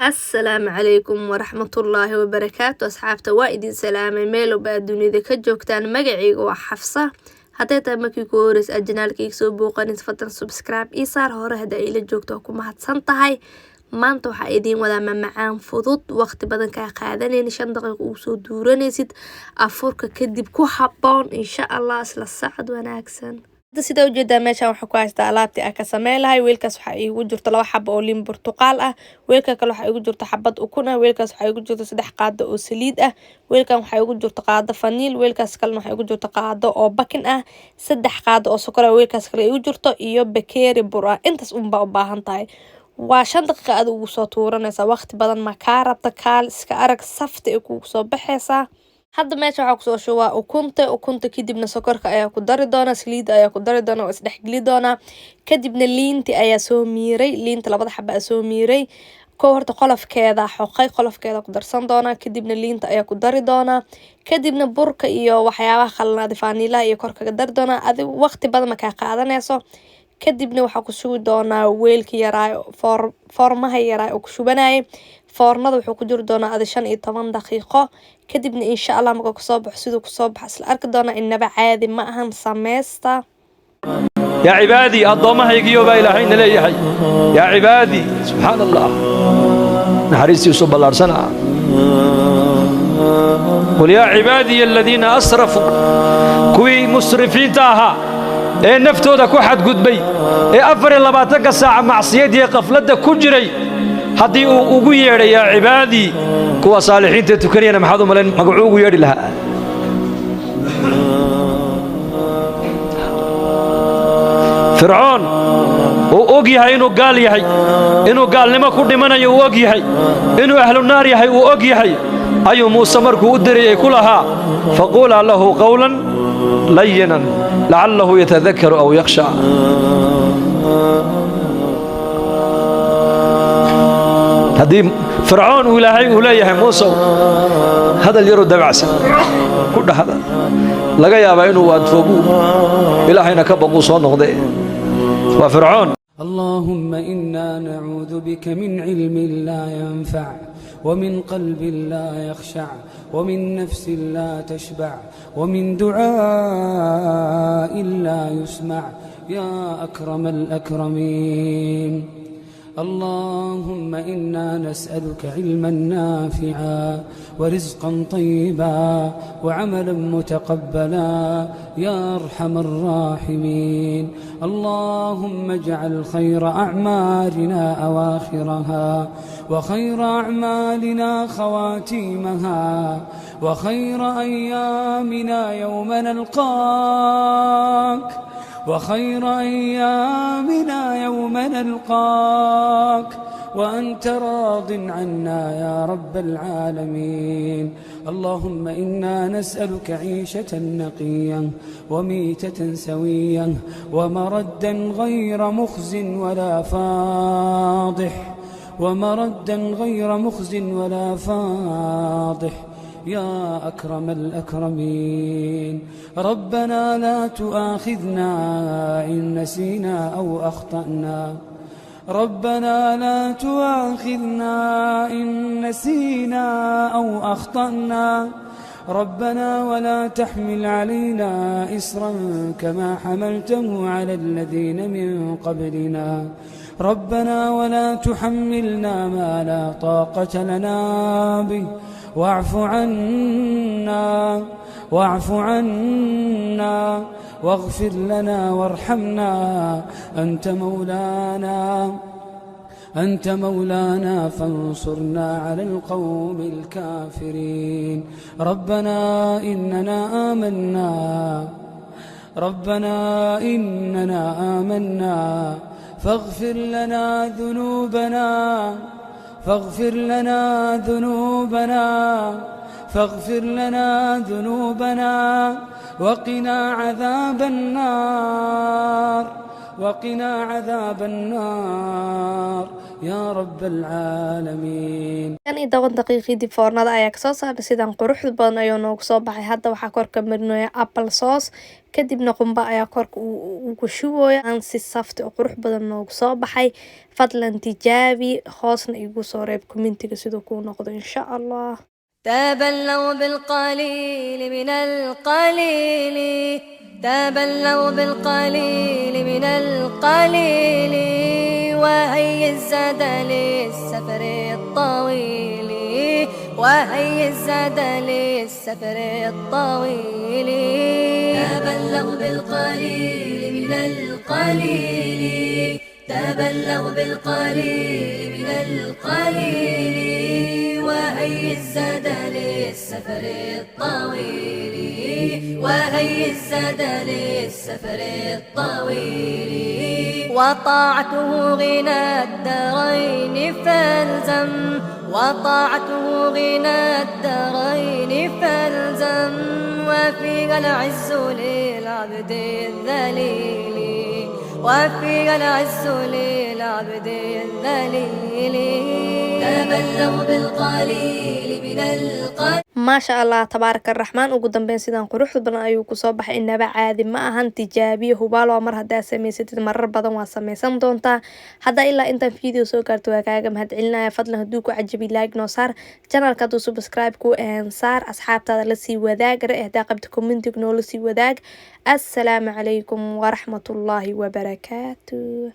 Asalaamu calaykum waraxmatullaahi wabarakaatu asxaabta waa idin salaamay meel walba aad dunida ka joogtaan magacayga waa Xafsa haday tahay markii ku horeysa aad janaalkayga soo booqanaysa fadlan subscribe ii saar hore hadaa ila joogto waa ku mahadsan tahay maanta waxaa idin wadaa macaan fudud waqti badan ka qaadanayna 5 daqiiqo u soo duuranaysid afurka kadib ku habboon insha Allah isla saacad wanaagsan sida ujeeda meeshan waxa ku haystaa alaabtii aan ka sameeyay weelkaas waxa igu jirto 2 xabo oo liin burtuqaal ah weelka kale waxa igu jirto xabad ukun ah weelkaas waxa igu jirto 3 qaado oo saliid ah weelkan waxa igu jirto qaado faniil weelkaas kale waxa igu jirto qaado oo bakin ah 3 qaado oo sokor ah weelkaas kale igu jirto iyo bakeeri bur ah intaas u baahan tahay waa 5 daqiiqo aad ugu soo tuuranaysa waqti badan ma ka rabta kaal iska arag safta ay ku soo baxaysa hadda meesha waxa ku soo shubaa ukunta kadibna sokorka ayaa ku dari doona saliid ayaa ku dari doona oo isdhexgeli doona kadibna liinti ayaa soo miiray liinta 2 xabba soo miiray ko horta qolofkeeda xoqay qolofkeeda ku darsan doona kadibna liinta ayaa ku dari doona kadibna burka iyo waxyaabaha khalanaad faaniila iyo korka dari doona adi waqti badan ma ka qaadanayso kadibna waxa ku shubi doona weelki yaray formaha yaray oo ku shubanay foornada wuxuu ku jiri doonaa 15 daqiiqo kadibna insha Allah marka ku soo baxo sidoo ku soo baxo isla arki doona inaba caadi ma ahan sameeysta يا عبادي الضمه يجيو بايلهين ليحي يا عبادي سبحان الله نحريسي صب الله سنة قل يا عبادي الذين أسرفوا كوي مسرفين تاها إيه نفتودا كو حد قدبي إيه أفر الله باتك الساعة معصيتي قفلتك كجري haddii uu ugu yeedhay yaa cibaadii kuwa saalixiinta tukanayna maxaad u malayn magacu ugu yeedhi lahaa fircoon uu og yahay inuu gaal yahay inuu gaalnimo ku dhimanayo uu og yahay inuu ahlu naar yahay uu og yahay ayuu muuse markuu u dirayay ku lahaa faquulaa lahu qawlan layinan lacallahu yatadakaru aw yakhsha haddii fircoon uu ilaahay uu leeyahay muuse hadal yaro dabacsan ku dhaxda laga yaabaa inuu waadfoogu ilaahayna ka baquu soo noqday waa fircoon اللهم إنا نعوذ بك من علم لا ينفع ومن قلب لا يخشع ومن نفس لا تشبع ومن دعاء لا يسمع يا أكرم الأكرمين اللهم إنا نسألك علما نافعا ورزقا طيبا وعملا متقبلا يا أرحم الراحمين اللهم اجعل خير أعمالنا أواخرها وخير أعمالنا خواتيمها وخير أيامنا يوم نلقاك وخير أيامنا يوم نلقاك وأنت راض عنا يا رب العالمين اللهم إنا نسألك عيشة نقية وميتة سوية ومردا غير مخز ولا فاضح ومردا غير مخز ولا فاضح يا أكرم الأكرمين ربنا لا تؤاخذنا إن نسينا أو أخطأنا ربنا لا تؤاخذنا إن نسينا أو أخطأنا ربنا ولا تحمل علينا إسرا كما حملته على الذين من قبلنا ربنا ولا تحملنا ما لا طاقة لنا به واعف عنا واغفر لنا وارحمنا أنت مولانا فانصرنا على القوم الكافرين ربنا إننا آمنا فاغفر لنا ذنوبنا وقنا عذاب النار يا رب العالمين. 10 daqiiqo dib foornada ayaa kasoo saaray sidan quruxda badan ayuu noogu soo baxay. Hadda waxaa korka marinoya apple sauce kadibna qumba ayaa korka ugu shubooya aan si safti oo qurux badan noogu soo baxay. Fadlan tijaabi hoosna igu soo reeb commentiga sidoo kuu noqdo insha Allah. تبلوا بالقليل من القليل تبلوا بالقليل من القليل وهي الزاد للسفر الطويل وهي الزاد للسفر الطويل تبلوا بالقليل من القليل تبلوا بالقليل من القليل وهي الزاد للسفر الطويل وهي الزاد للسفر الطويل وطاعته غنى الدارين فالزم وطاعته غنى الدارين فالزم وفيها العز للعبد الذليل وفيها العز للعبد الذليل تبلوا بالقليل من القليل. maasha Allah tabaaraka raxmaan. Ugu dambeyn sidan quruxda badan ayuu ku soo baxay. Inaba caadi ma ahan. Tijaabiyo hubaal waa mar hadaa sameysatid marar badan waa sameysan doontaa. Hadda ilaa intaan video soo gaarto waa kaaga mahadcelinaya. Fadlan haduu ku cajabi like noo saar, channelka haduu subscribe ku saar, asxaabtaada la sii wadaag, hadaa qabto commentiga noo la sii wadaag. Assalaamu calaykum wa rahmatullahi wa barakaatuh.